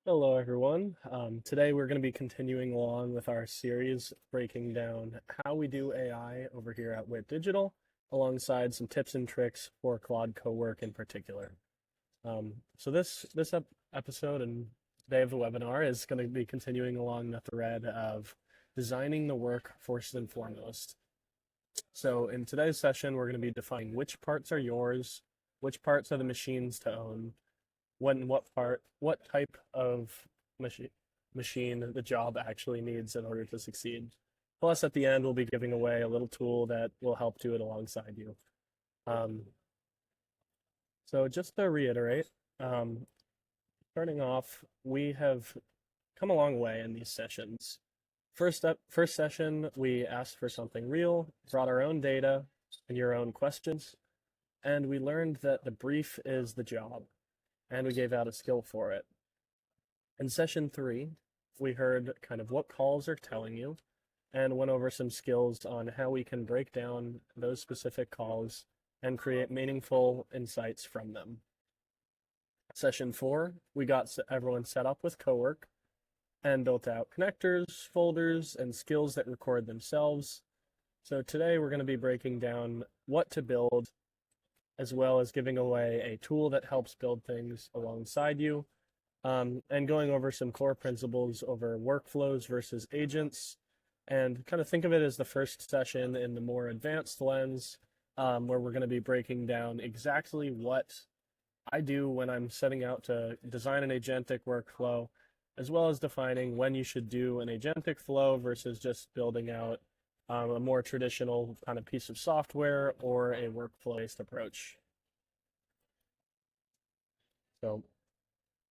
Hello, everyone. Today we're going to be continuing along with our series breaking down how we do AI over here at WIT Digital, alongside some tips and tricks for Claude Cowork in particular. So this episode and today of the webinar is going to be continuing along the thread of designing the work first and foremost. So in today's session, we're going to be defining which parts are yours, which parts are the machines to own, what type of machine the job actually needs in order to succeed. Plus, at the end, we'll be giving away a little tool that will help do it alongside you. Um, so just to reiterate, um, starting off, we have come a long way in these sessions. First session, we asked for something real, brought our own data and your own questions, and we learned that the brief is the job, and we gave out a skill for it. In session 3, we heard kind of what calls are telling you and went over some skills on how we can break down those specific calls and create meaningful insights from them. Session 4, we got everyone set up with Cowork and built out connectors, folders, and skills that record themselves. So today we're going to be breaking down what to build, as well as giving away a tool that helps build things alongside you, and going over some core principles over workflows versus agents, and kind of think of it as the first session in the more advanced lens, where we're going to be breaking down exactly what I do when I'm setting out to design an agentic workflow, as well as defining when you should do an agentic flow versus just building out a more traditional kind of piece of software or a workflow-based approach. So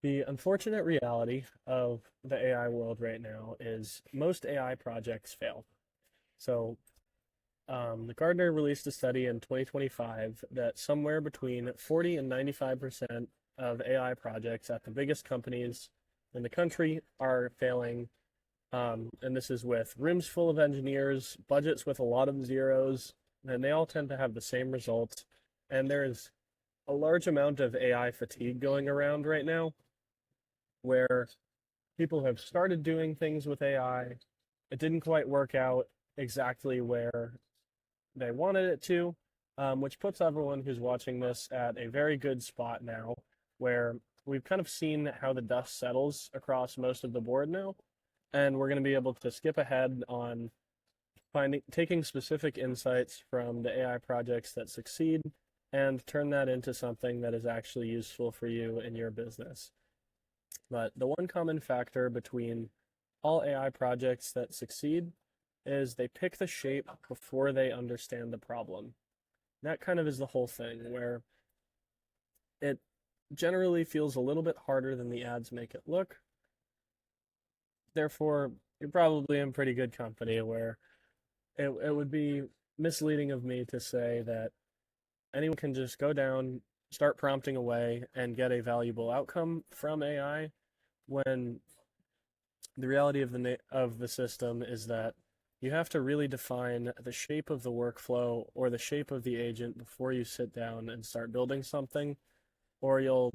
the unfortunate reality of the AI world right now is most AI projects fail. So the Gartner released a study in 2025 that somewhere between 40 and 95% of AI projects at the biggest companies in the country are failing. And this is with rooms full of engineers, budgets with a lot of zeros, and they all tend to have the same results. And there is a large amount of AI fatigue going around right now, where people have started doing things with AI. It didn't quite work out exactly where they wanted it to, which puts everyone who's watching this at a very good spot now, where we've kind of seen how the dust settles across most of the board now, and we're going to be able to skip ahead on taking specific insights from the AI projects that succeed and turn that into something that is actually useful for you in your business. But the one common factor between all AI projects that succeed is they pick the shape before they understand the problem. That kind of is the whole thing, where it generally feels a little bit harder than the ads make it look. Therefore, you're probably in pretty good company, where it would be misleading of me to say that anyone can just go down, start prompting away, and get a valuable outcome from AI, when the reality of the system is that you have to really define the shape of the workflow or the shape of the agent before you sit down and start building something, or you'll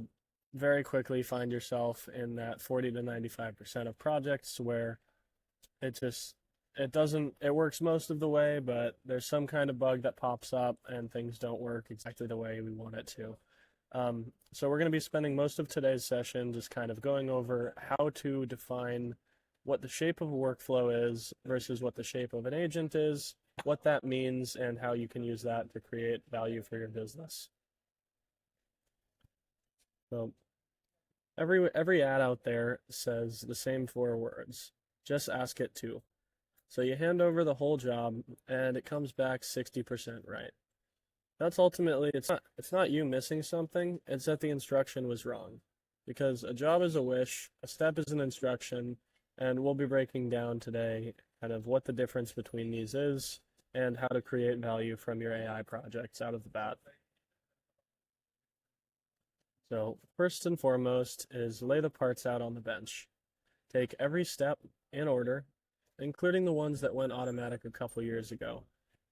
very quickly find yourself in that 40 to 95% of projects where it works most of the way, but there's some kind of bug that pops up and things don't work exactly the way we want it to. So we're going to be spending most of today's session just kind of going over how to define what the shape of a workflow is versus what the shape of an agent is, what that means, and how you can use that to create value for your business. So every ad out there says the same 4 words: just ask it to. So you hand over the whole job and it comes back 60% right. That's ultimately, it's not you missing something, it's that the instruction was wrong. Because a job is a wish, a step is an instruction, and we'll be breaking down today kind of what the difference between these is and how to create value from your AI projects out of the bat. So first and foremost is lay the parts out on the bench. Take every step in order, including the ones that went automatic a couple years ago.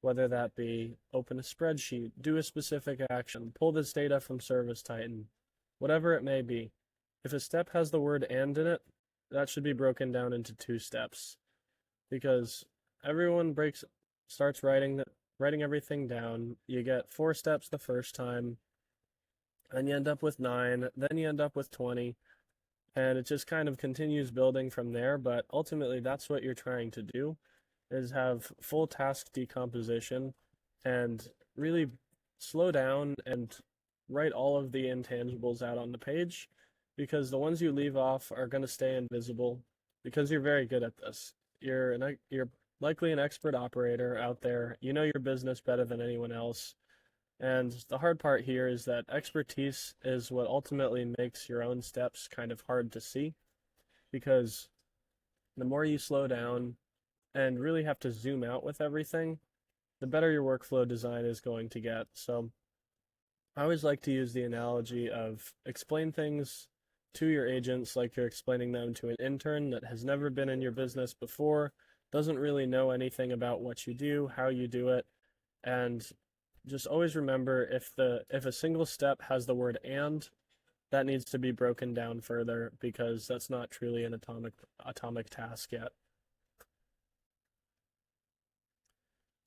Whether that be open a spreadsheet, do a specific action, pull this data from Service Titan, whatever it may be. If a step has the word and in it, that should be broken down into 2 steps, because everyone starts writing everything down. You get 4 steps the first time, then you end up with 9, then you end up with 20, and it just kind of continues building from there. But ultimately, that's what you're trying to do, is have full task decomposition and really slow down and write all of the intangibles out on the page, because the ones you leave off are going to stay invisible because you're very good at this. You're likely an expert operator out there. You know your business better than anyone else. And the hard part here is that expertise is what ultimately makes your own steps kind of hard to see, because the more you slow down and really have to zoom out with everything, the better your workflow design is going to get. So I always like to use the analogy of explain things to your agents like you're explaining them to an intern that has never been in your business before, doesn't really know anything about what you do, how you do it, and just always remember, if a single step has the word and, that needs to be broken down further, because that's not truly an atomic task yet.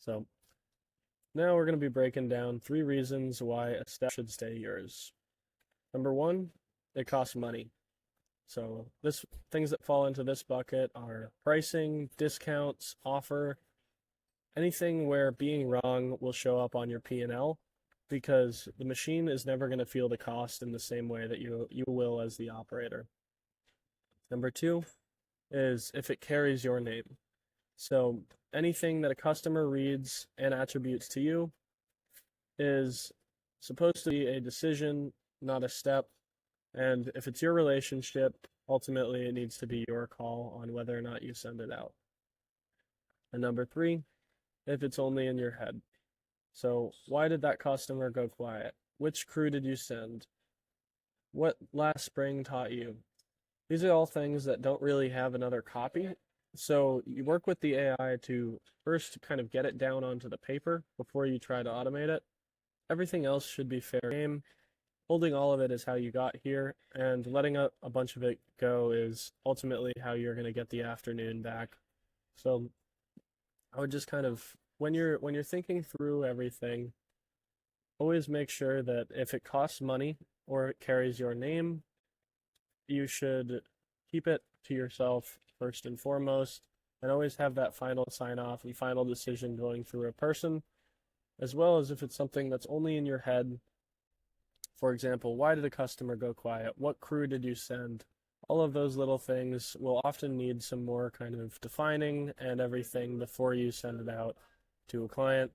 So now we're going to be breaking down 3 reasons why a step should stay yours. Number 1, it costs money. So things that fall into this bucket are pricing, discounts, offer, anything where being wrong will show up on your P&L, because the machine is never going to feel the cost in the same way that you will as the operator. Number 2 is if it carries your name. So anything that a customer reads and attributes to you is supposed to be a decision, not a step. And if it's your relationship, ultimately it needs to be your call on whether or not you send it out. And number 3, if it's only in your head. So why did that customer go quiet? Which crew did you send? What last spring taught you? These are all things that don't really have another copy. So you work with the AI to first kind of get it down onto the paper before you try to automate it. Everything else should be fair game. Holding all of it is how you got here, and letting a bunch of it go is ultimately how you're going to get the afternoon back. So I would just kind of, when you're thinking through everything, always make sure that if it costs money or it carries your name, you should keep it to yourself first and foremost, and always have that final sign off and final decision going through a person, as well as if it's something that's only in your head. For example, why did a customer go quiet? What crew did you send? All of those little things will often need some more kind of defining and everything before you send it out to a client.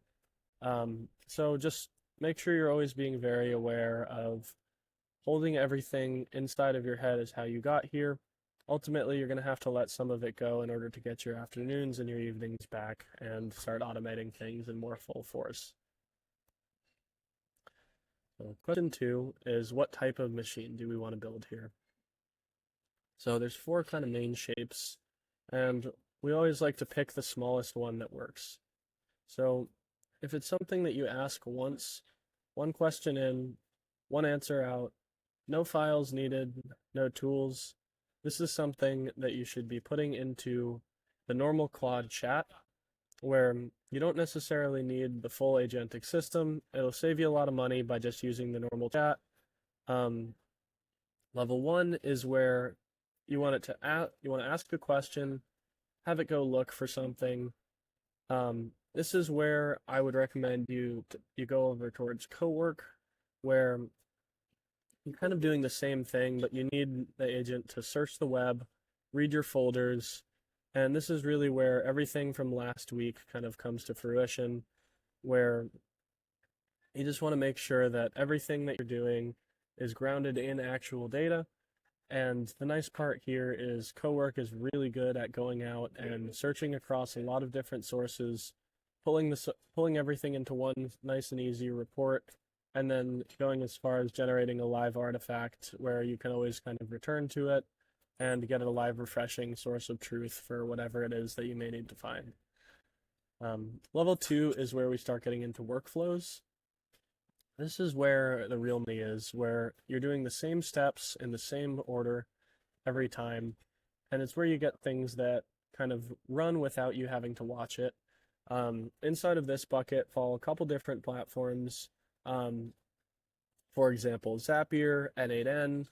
So just make sure you're always being very aware of holding everything inside of your head is how you got here. Ultimately, you're going to have to let some of it go in order to get your afternoons and your evenings back and start automating things in more full force. So question 2 is, what type of machine do we want to build here? So there's 4 kind of main shapes, and we always like to pick the smallest one that works. So if it's something that you ask once, 1 question in, 1 answer out, no files needed, no tools, this is something that you should be putting into the normal Claude chat, where you don't necessarily need the full agentic system. It'll save you a lot of money by just using the normal chat. Level 1 is where you want to ask a question, have it go look for something. This is where I would recommend you go over towards Cowork, where you're kind of doing the same thing, but you need the agent to search the web, read your folders, and this is really where everything from last week kind of comes to fruition, where you just want to make sure that everything that you're doing is grounded in actual data. And the nice part here is Cowork is really good at going out and searching across a lot of different sources, pulling everything into one nice and easy report, and then going as far as generating a live artifact where you can always kind of return to it and get a live refreshing source of truth for whatever it is that you may need to find. Level 2 is where we start getting into workflows. This is where the real me is, where you're doing the same steps in the same order every time, and it's where you get things that kind of run without you having to watch it. Inside of this bucket fall a couple different platforms. Um, for example, Zapier, N8N,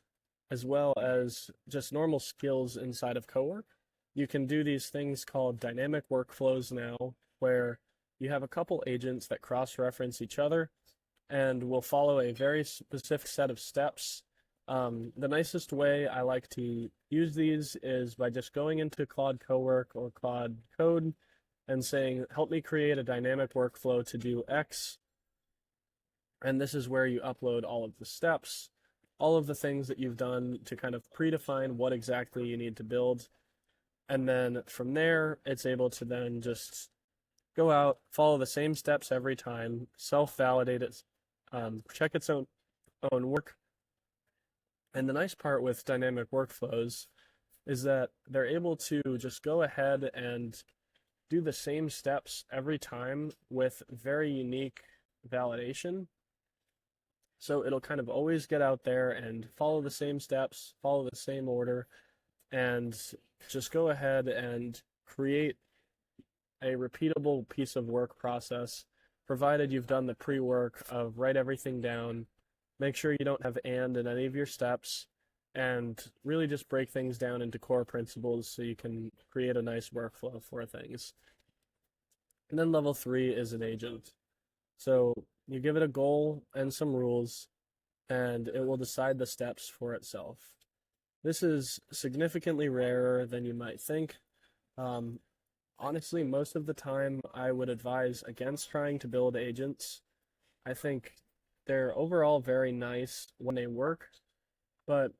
as well as just normal skills inside of Cowork. You can do these things called dynamic workflows now, where you have a couple agents that cross-reference each other and will follow a very specific set of steps. The nicest way I like to use these is by just going into Claude Cowork or Claude Code and saying, help me create a dynamic workflow to do X. And this is where you upload all of the steps, all of the things that you've done to kind of predefine what exactly you need to build. And then from there, it's able to then just go out, follow the same steps every time, self-validate it, check its own work. And the nice part with dynamic workflows is that they're able to just go ahead and do the same steps every time with very unique validation. So it'll kind of always get out there and follow the same steps, follow the same order, and just go ahead and create a repeatable piece of work process, provided you've done the pre-work of write everything down, make sure you don't have and in any of your steps, and really just break things down into core principles so you can create a nice workflow for things. And then level 3 is an agent. So you give it a goal and some rules, and it will decide the steps for itself. This is significantly rarer than you might think. Honestly, most of the time, I would advise against trying to build agents. I think they're overall very nice when they work, but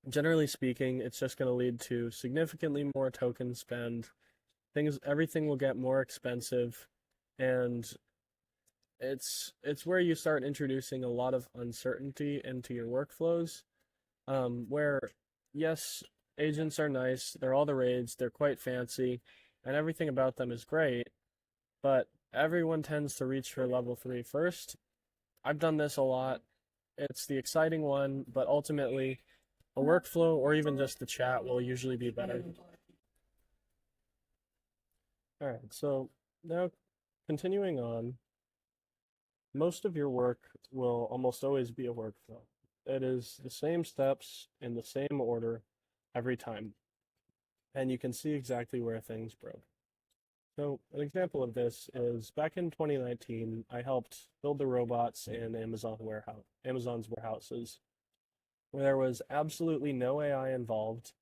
generally speaking, it's just going to lead to significantly more token spend. Everything will get more expensive, and it's where you start introducing a lot of uncertainty into your workflows, where yes, agents are nice, they're all the rage, they're quite fancy, and everything about them is great, but everyone tends to reach for level 3 first. I've done this a lot. It's the exciting one, but ultimately, a workflow or even just the chat will usually be better. All right, so now continuing on, most of your work will almost always be a workflow. It is the same steps in the same order every time, and you can see exactly where things broke. So an example of this is back in 2019, I helped build the robots in Amazon's warehouses, where there was absolutely no AI involved.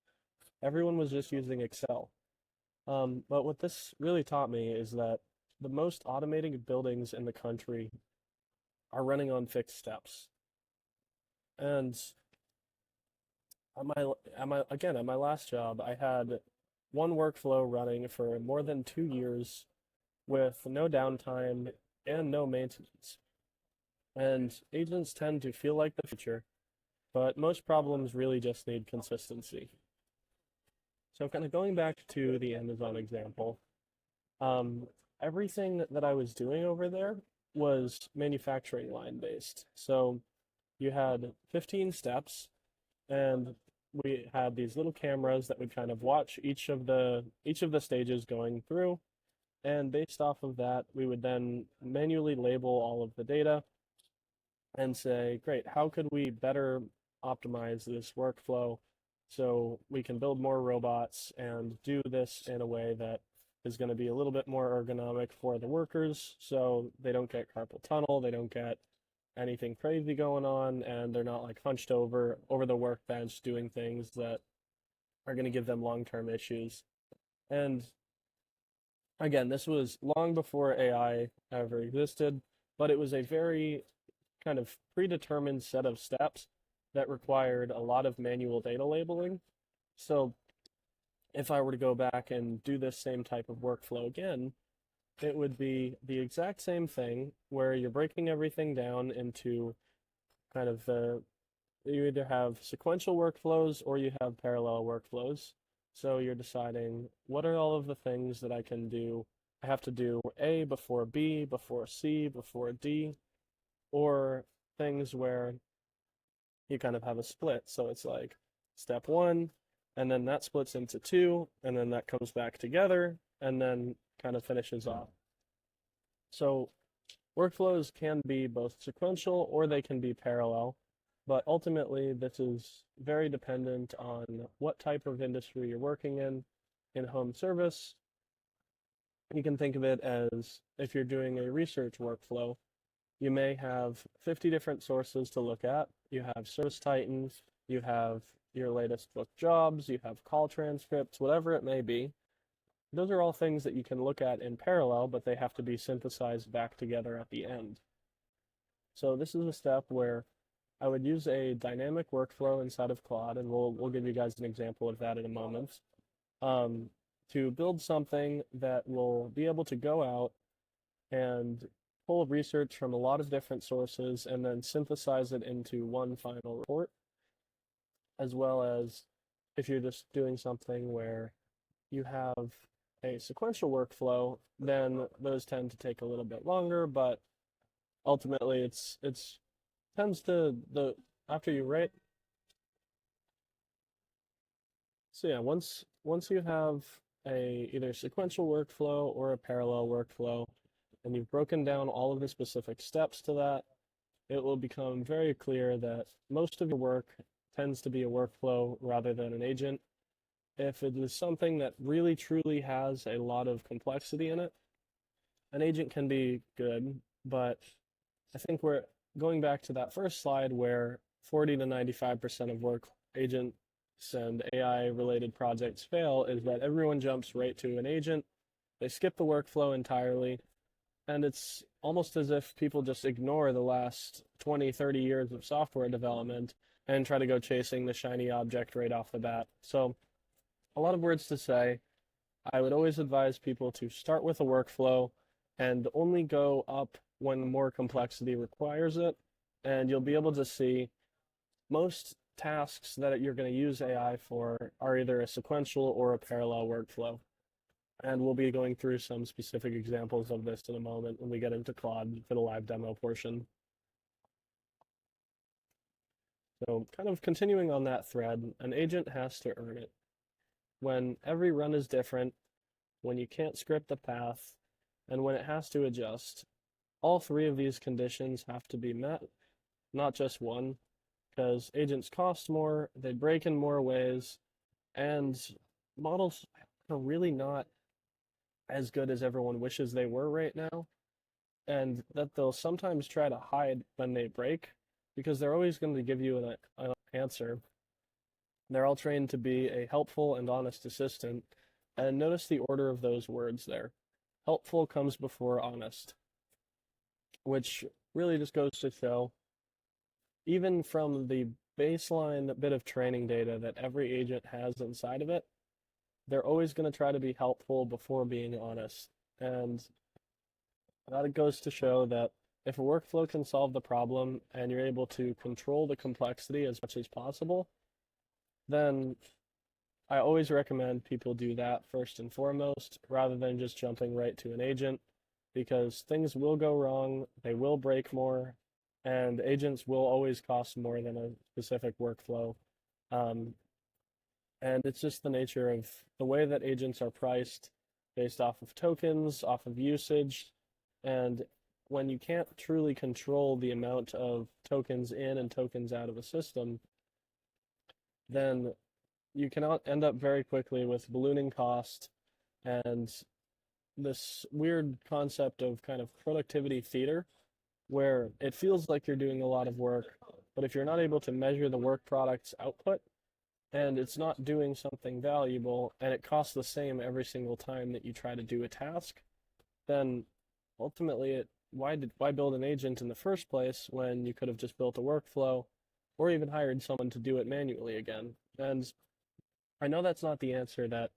Everyone was just using Excel. But what this really taught me is that the most automated buildings in the country are running on fixed steps. And at my last job, I had one workflow running for more than 2 years with no downtime and no maintenance. And agents tend to feel like the future, but most problems really just need consistency. So kind of going back to the Amazon example, everything that I was doing over there was manufacturing line based. So you had 15 steps, and we had these little cameras that would kind of watch each of the stages going through, and based off of that, we would then manually label all of the data and say, great, how could we better optimize this workflow so we can build more robots and do this in a way that is going to be a little bit more ergonomic for the workers so they don't get carpal tunnel, they don't get anything crazy going on, and they're not like hunched over the workbench doing things that are going to give them long-term issues. And again, this was long before AI ever existed, but it was a very kind of predetermined set of steps that required a lot of manual data labeling. So if I were to go back and do this same type of workflow again, it would be the exact same thing where you're breaking everything down into kind of you either have sequential workflows or you have parallel workflows. So you're deciding what are all of the things that I can do. I have to do A before B, before C, before D. or things where you kind of have a split. So it's like step one, and then that splits into two, and then that comes back together, and then kind of finishes off. So workflows can be both sequential or they can be parallel, but ultimately this is very dependent on what type of industry you're working in home service. You can think of it as if you're doing a research workflow, you may have 50 different sources to look at. You have Service Titan, you have your latest book jobs, you have call transcripts, whatever it may be. Those are all things that you can look at in parallel, but they have to be synthesized back together at the end. So this is a step where I would use a dynamic workflow inside of Claude, and we'll give you guys an example of that in a moment, to build something that will be able to go out and pull research from a lot of different sources and then synthesize it into one final report, as well as if you're just doing something where you have a sequential workflow, then those tend to take a little bit longer, but ultimately it's tends to the after you write. So yeah, once you have a either sequential workflow or a parallel workflow, and you've broken down all of the specific steps to that, it will become very clear that most of your work tends to be a workflow rather than an agent. If it is something that really truly has a lot of complexity in it, an agent can be good, but I think we're going back to that first slide where 40 to 95% of work agents and AI related projects fail is that everyone jumps right to an agent. They skip the workflow entirely, and it's almost as if people just ignore the last 20, 30 years of software development and try to go chasing the shiny object right off the bat. So a lot of words to say. I would always advise people to start with a workflow and only go up when more complexity requires it. And you'll be able to see most tasks that you're going to use AI for are either a sequential or a parallel workflow. And we'll be going through some specific examples of this in a moment when we get into Claude for the live demo portion. So kind of continuing on that thread, an agent has to earn it. When every run is different, when you can't script the path, and when it has to adjust, all three of these conditions have to be met, not just one, because agents cost more, they break in more ways, and models are really not as good as everyone wishes they were right now, and that they'll sometimes try to hide when they break, because they're always going to give you an answer. They're all trained to be a helpful and honest assistant, and notice the order of those words there. Helpful comes before honest, which really just goes to show, even from the baseline bit of training data that every agent has inside of it, they're always going to try to be helpful before being honest. And that goes to show that if a workflow can solve the problem and you're able to control the complexity as much as possible, then I always recommend people do that first and foremost, rather than just jumping right to an agent, because things will go wrong, they will break more, and agents will always cost more than a specific workflow. And it's just the nature of the way that agents are priced based off of tokens, off of usage, and when you can't truly control the amount of tokens in and tokens out of a system, then you can end up very quickly with ballooning cost and this weird concept of kind of productivity theater, where it feels like you're doing a lot of work, but if you're not able to measure the work product's output and it's not doing something valuable and it costs the same every single time that you try to do a task, then ultimately why build an agent in the first place when you could have just built a workflow or even hired someone to do it manually again? And I know that's not the answer that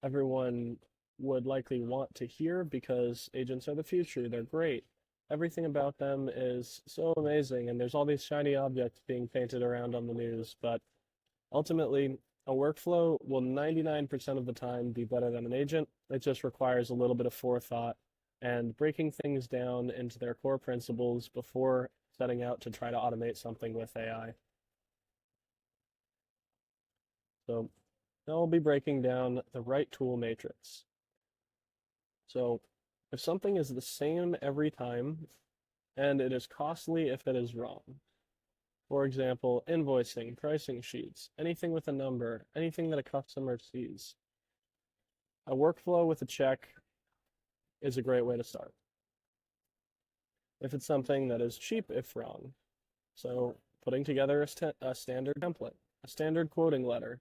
everyone would likely want to hear, because agents are the future, they're great. Everything about them is so amazing, and there's all these shiny objects being painted around on the news, but ultimately, a workflow will 99% of the time be better than an agent. It just requires a little bit of forethought and breaking things down into their core principles before setting out to try to automate something with AI. So now we'll be breaking down the right tool matrix. So if something is the same every time, and it is costly if it is wrong. For example, invoicing, pricing sheets, anything with a number, anything that a customer sees. A workflow with a check is a great way to start. If it's something that is cheap if wrong, so putting together a standard template, a standard quoting letter,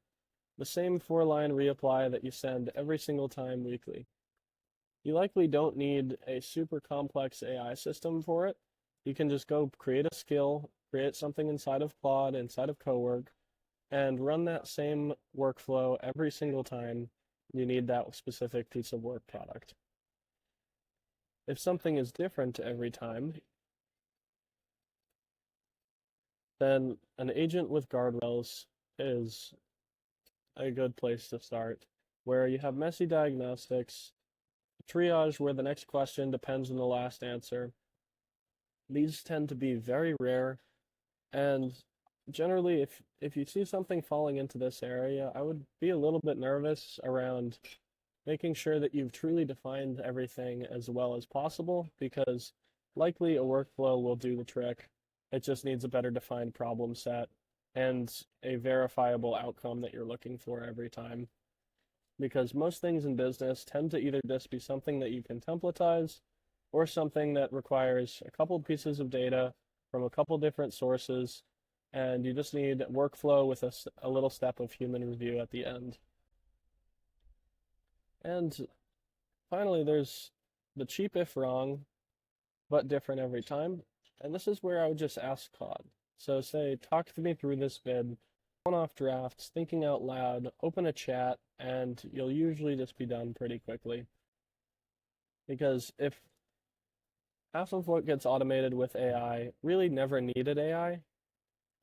the same 4-line reapply that you send every single time weekly. You likely don't need a super complex AI system for it. You can just go create a skill, create something inside of Claude, inside of Cowork, and run that same workflow every single time you need that specific piece of work product. If something is different every time, then an agent with guardrails is a good place to start, where you have messy diagnostics, triage where the next question depends on the last answer. These tend to be very rare, and generally if you see something falling into this area, I would be a little bit nervous around making sure that you've truly defined everything as well as possible, because likely a workflow will do the trick. It just needs a better defined problem set and a verifiable outcome that you're looking for every time. Because most things in business tend to either just be something that you can templatize or something that requires a couple pieces of data from a couple different sources, and you just need workflow with a little step of human review at the end. And finally, there's the cheap if wrong, but different every time. And this is where I would just ask Claude. So say, talk to me through this bid, one-off drafts, thinking out loud, open a chat, and you'll usually just be done pretty quickly. Because if half of what gets automated with AI really never needed AI,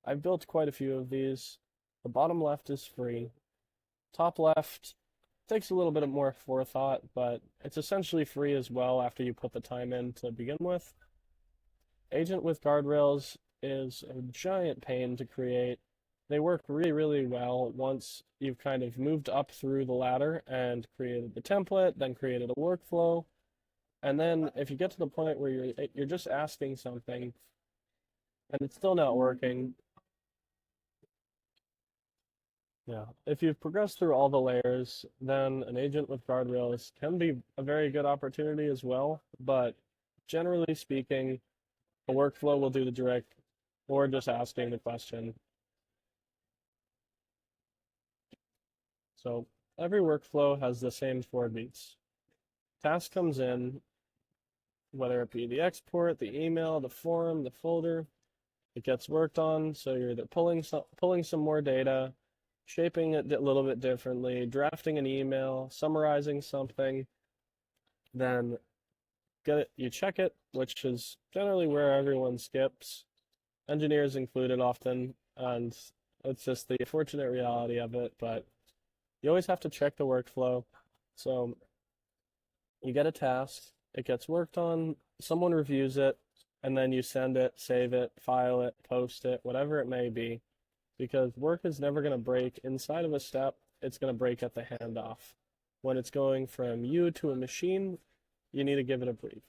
I've built quite a few of these. The bottom left is free. Top left takes a little bit more forethought, but it's essentially free as well after you put the time in to begin with. Agent with guardrails is a giant pain to create. They work really, really well once you've kind of moved up through the ladder and created the template, then created a workflow. And then if you get to the point where you're just asking something and it's still not working, if you've progressed through all the layers, then an agent with guardrails can be a very good opportunity as well. But generally speaking, a workflow will do the trick, or just asking the question. So every workflow has the same 4 beats. Task comes in, whether it be the export, the email, the form, the folder, it gets worked on. So you're either pulling some more data, shaping it a little bit differently, drafting an email, summarizing something, then you check it, which is generally where everyone skips, engineers included often, and it's just the unfortunate reality of it, but you always have to check the workflow. So you get a task, it gets worked on, someone reviews it, and then you send it, save it, file it, post it, whatever it may be, because work is never going to break inside of a step, it's going to break at the handoff. When it's going from you to a machine, you need to give it a brief.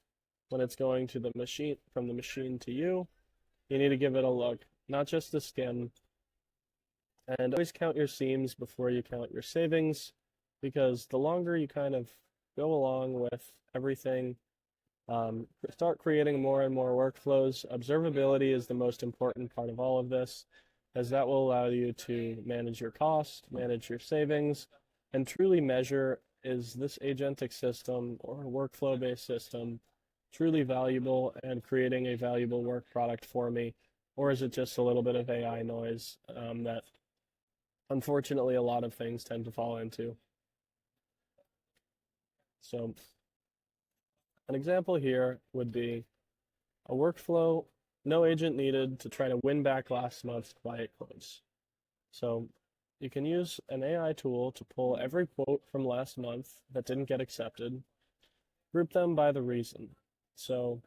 When it's going to the machine, from the machine to you, you need to give it a look, not just a skim. And always count your seams before you count your savings, because the longer you kind of go along with everything, start creating more and more workflows. Observability is the most important part of all of this, as that will allow you to manage your cost, manage your savings, and truly measure, is this agentic system or workflow-based system truly valuable and creating a valuable work product for me, or is it just a little bit of AI noise that unfortunately a lot of things tend to fall into. So an example here would be a workflow, no agent needed to try to win back last month's quiet close. So you can use an AI tool to pull every quote from last month that didn't get accepted, group them by the reason. So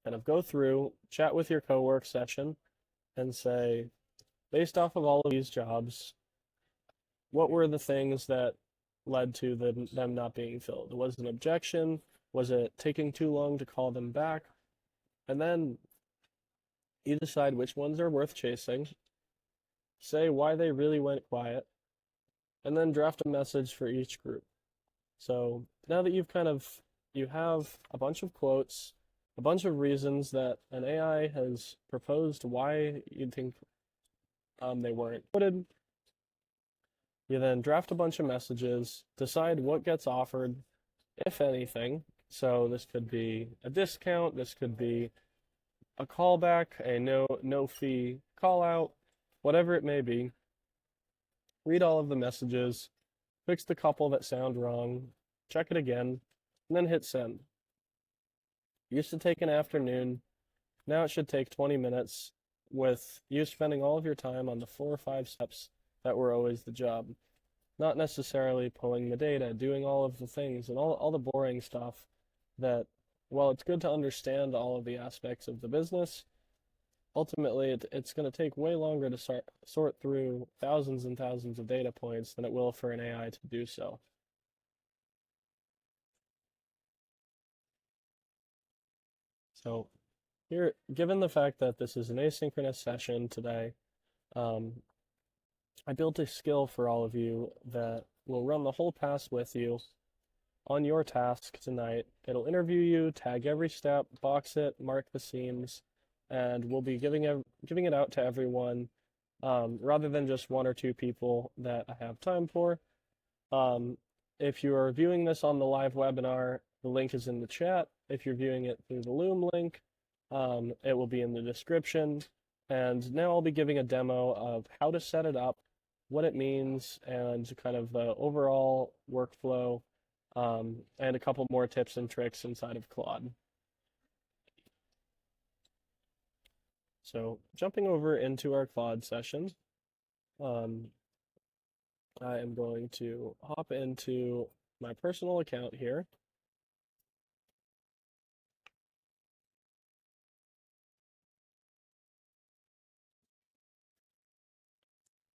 kind of go through, chat with your co-work session, and say, based off of all of these jobs, what were the things that led to them not being filled? Was it an objection? Was it taking too long to call them back? And then you decide which ones are worth chasing, say why they really went quiet, and then draft a message for each group. So now that you have a bunch of quotes, a bunch of reasons that an AI has proposed why you'd think they weren't quoted, you then draft a bunch of messages, decide what gets offered, if anything. So this could be a discount, this could be a callback, a no fee call out, whatever it may be. Read all of the messages, fix the couple that sound wrong, check it again, and then hit send. It used to take an afternoon, now it should take 20 minutes, with you spending all of your time on the 4 or 5 steps that were always the job. Not necessarily pulling the data, doing all of the things, and all the boring stuff that, while it's good to understand all of the aspects of the business, ultimately it's going to take way longer to sort through thousands and thousands of data points than it will for an AI to do so. So here, given the fact that this is an asynchronous session today, I built a skill for all of you that will run the whole pass with you on your task tonight. It'll interview you, tag every step, box it, mark the seams, and we'll be giving it out to everyone, rather than just 1 or 2 people that I have time for. If you are viewing this on the live webinar, the link is in the chat. If you're viewing it through the Loom link, it will be in the description. And now I'll be giving a demo of how to set it up, what it means, and kind of the overall workflow, and a couple more tips and tricks inside of Claude. So jumping over into our Claude session, I am going to hop into my personal account here.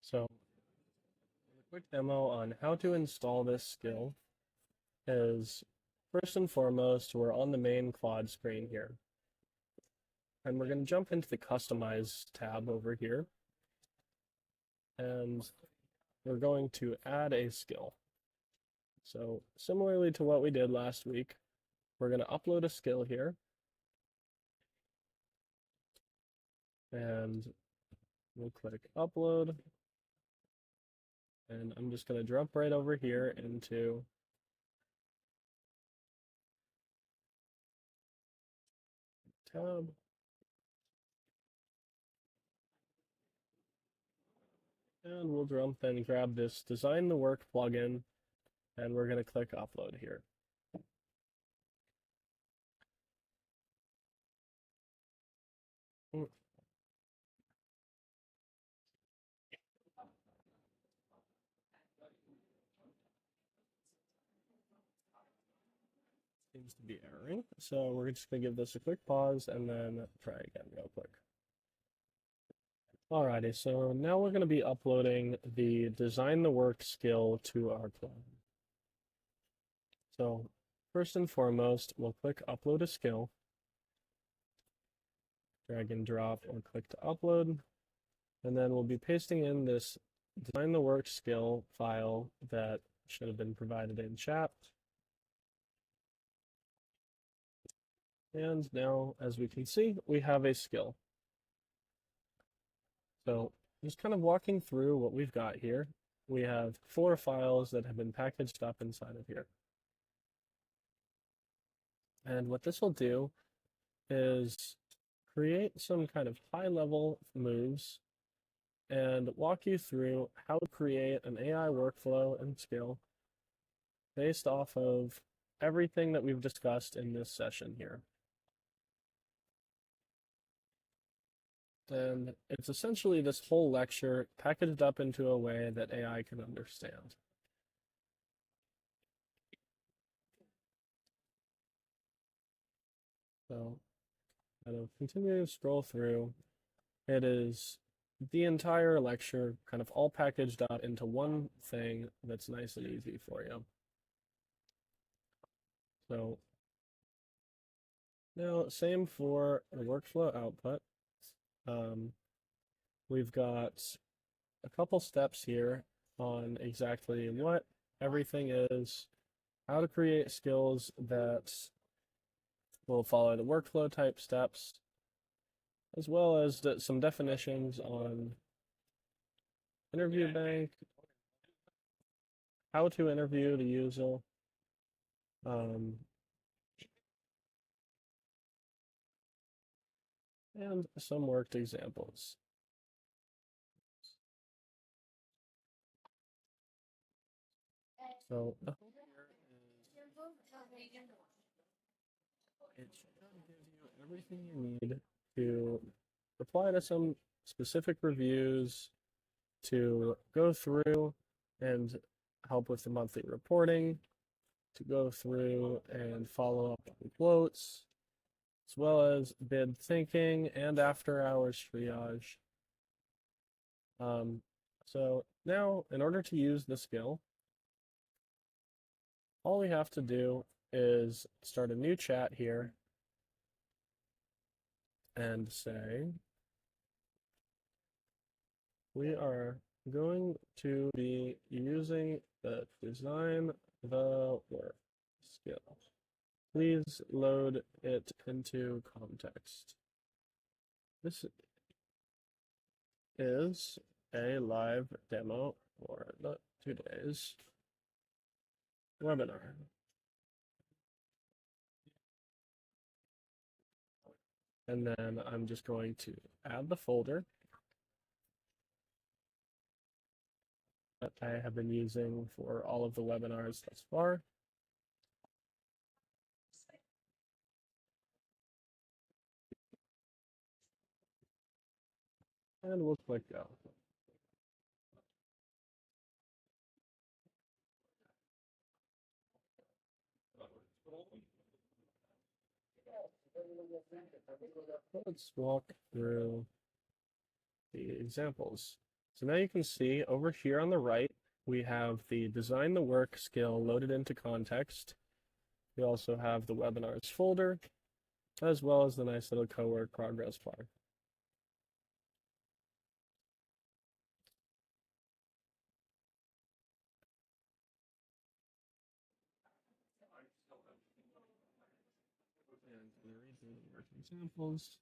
So a quick demo on how to install this skill is, first and foremost, we're on the main Claude screen here. And we're going to jump into the Customize tab over here. And we're going to add a skill. So similarly to what we did last week, we're going to upload a skill here. And we'll click upload. And I'm just going to jump right over here into tab. And we'll jump and grab this Design the Work plugin, and we're going to click upload here. Seems to be erroring, so we're just going to give this a quick pause and then try again real quick. Alrighty, so now we're going to be uploading the Design the Work skill to our Claude. So first and foremost, we'll click Upload a Skill, drag and drop, or click to upload, and then we'll be pasting in this Design the Work skill file that should have been provided in chat. And now, as we can see, we have a skill. So just kind of walking through what we've got here, we have 4 files that have been packaged up inside of here. And what this will do is create some kind of high-level moves and walk you through how to create an AI workflow and skill based off of everything that we've discussed in this session here. And it's essentially this whole lecture packaged up into a way that AI can understand. So kind of continue to scroll through. It is the entire lecture kind of all packaged up into one thing that's nice and easy for you. So now, same for the workflow output. We've got a couple steps here on exactly what everything is, how to create skills that will follow the workflow type steps, as well as some definitions on interview bank, how to interview the user, and some worked examples. So the hope here is it should give you everything you need to reply to some specific reviews, to go through and help with the monthly reporting, to go through and follow up on quotes, as well as bid thinking and after hours triage. So now, in order to use the skill, all we have to do is start a new chat here and say, we are going to be using the design the work skill. Please load it into context. This is a live demo for the today's webinar. And then I'm just going to add the folder that I have been using for all of the webinars thus far. And we'll click go. Let's walk through the examples. So now you can see over here on the right, we have the design the work skill loaded into context. We also have the webinars folder, as well as the nice little cowork progress bar. And we read through the work examples.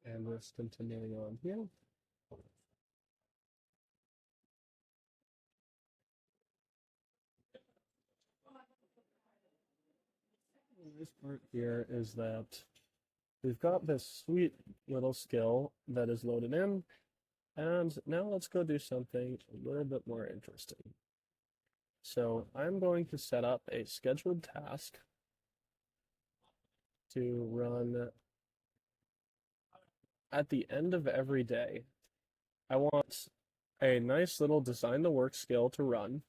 And just continuing on here. This part here is that we've got this sweet little skill that is loaded in, and now let's go do something a little bit more interesting. So I'm going to set up a scheduled task to run at the end of every day. I want a nice little design the work skill to run.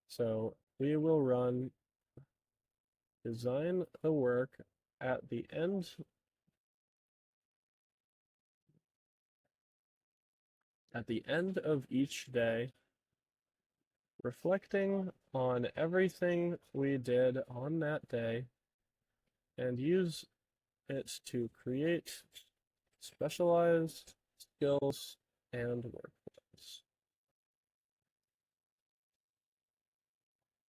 So we will run design the work at the end of each day, reflecting on everything we did on that day, and use it to create specialized skills and workflows.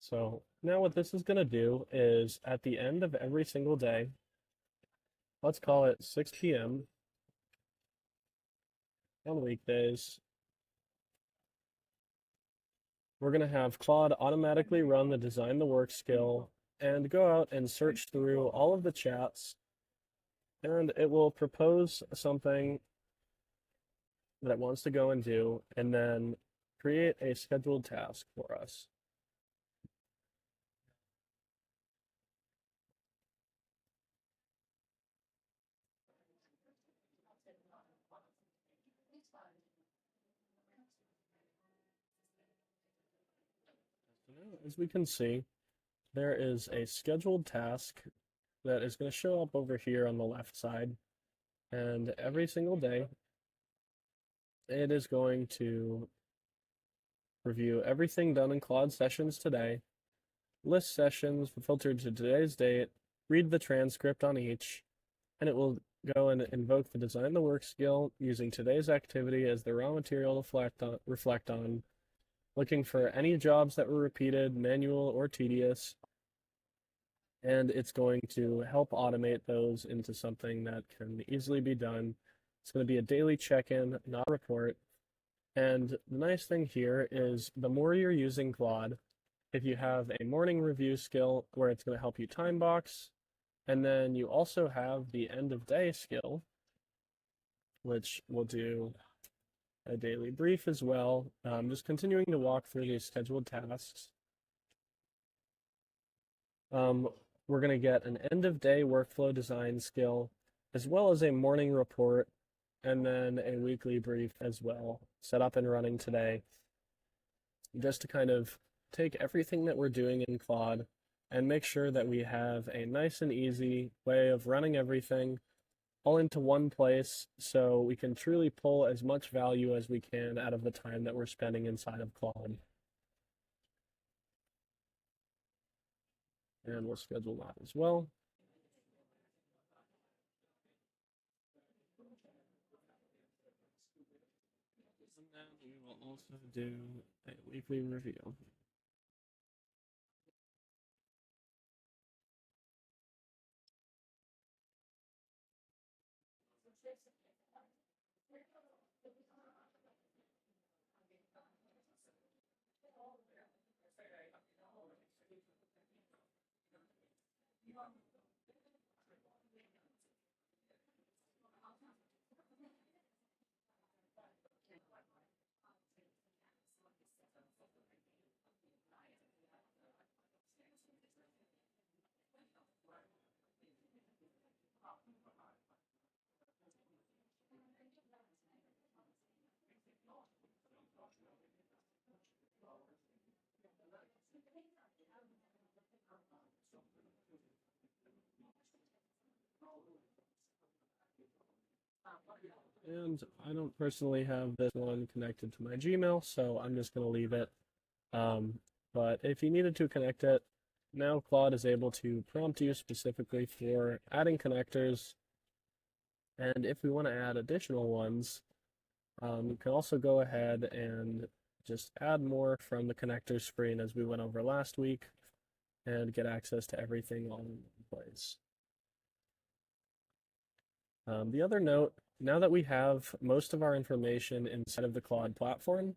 So now what this is going to do is at the end of every single day, let's call it 6 p.m. on weekdays, we're going to have Claude automatically run the design the work skill and go out and search through all of the chats, and it will propose something that it wants to go and do, and then create a scheduled task for us. As we can see, there is a scheduled task that is going to show up over here on the left side, and every single day it is going to review everything done in Claude sessions today, list sessions filtered to today's date, read the transcript on each, and it will go and invoke the design the work skill using today's activity as the raw material to reflect on, looking for any jobs that were repeated, manual or tedious, and it's going to help automate those into something that can easily be done. It's going to be a daily check-in, not a report. And the nice thing here is the more you're using Claude, if you have a morning review skill where it's going to help you time box, and then you also have the end of day skill, which will do a daily brief as well. Just continuing to walk through these scheduled tasks. We're going to get an end of day workflow design skill, as well as a morning report, and then a weekly brief as well, set up and running today, just to kind of take everything that we're doing in Claude and make sure that we have a nice and easy way of running everything all into one place so we can truly pull as much value as we can out of the time that we're spending inside of Claude. And we'll schedule that as well. And then we will also do a weekly review. And I don't personally have this one connected to my Gmail, so I'm just going to leave it. But if you needed to connect it, now Claude is able to prompt you specifically for adding connectors. And if we want to add additional ones, you can also go ahead and just add more from the connector screen as we went over last week and get access to everything all in one place. The other note, now that we have most of our information inside of the Claude platform,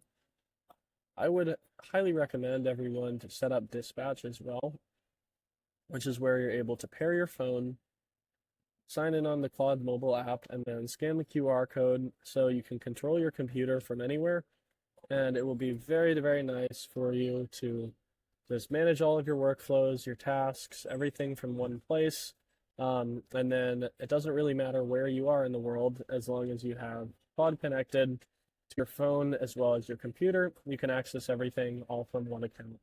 I would highly recommend everyone to set up Dispatch as well, which is where you're able to pair your phone, sign in on the Claude mobile app, and then scan the QR code so you can control your computer from anywhere. And it will be very, very nice for you to just manage all of your workflows, your tasks, everything from one place. And then it doesn't really matter where you are in the world, as long as you have Claude connected to your phone as well as your computer, you can access everything all from one account.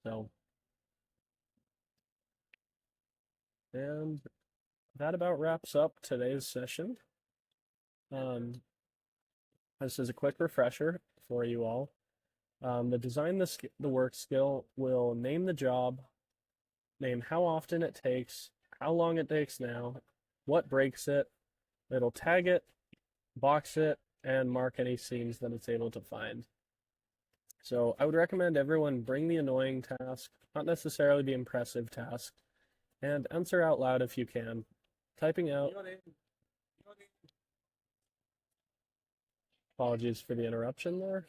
So, and that about wraps up today's session. This is a quick refresher for you all. The design the work skill will name the job, name how often it takes, how long it takes now, what breaks it. It'll tag it, box it, and mark any seams that it's able to find. So I would recommend everyone bring the annoying task, not necessarily the impressive task, and answer out loud if you can. Typing out Apologies for the interruption there.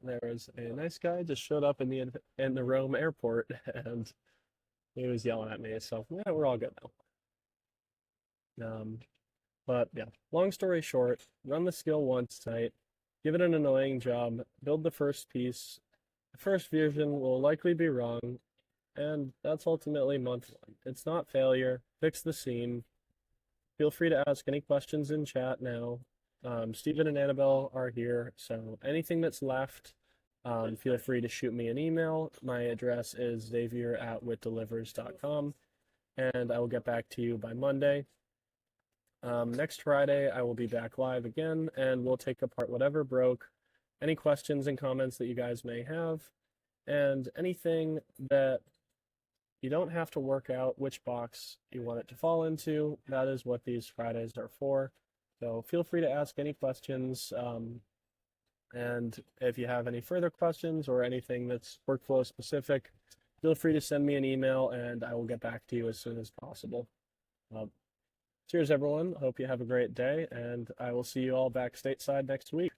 There was a nice guy just showed up in the Rome airport and he was yelling at me. So yeah, we're all good now. But yeah, long story short, run the skill once tonight, give it an annoying job, build the first piece. The first version will likely be wrong, and that's ultimately month one. It's not failure. Fix the scene. Feel free to ask any questions in chat now. Stephen and Annabelle are here, so anything that's left, feel free to shoot me an email. My address is xavier@witdelivers.com, and I will get back to you by Monday. Next Friday, I will be back live again, and we'll take apart whatever broke, any questions and comments that you guys may have, and anything that you don't have to work out which box you want it to fall into. That is what these Fridays are for. So feel free to ask any questions. And if you have any further questions or anything that's workflow specific, feel free to send me an email and I will get back to you as soon as possible. Cheers, everyone. Hope you have a great day, and I will see you all back stateside next week.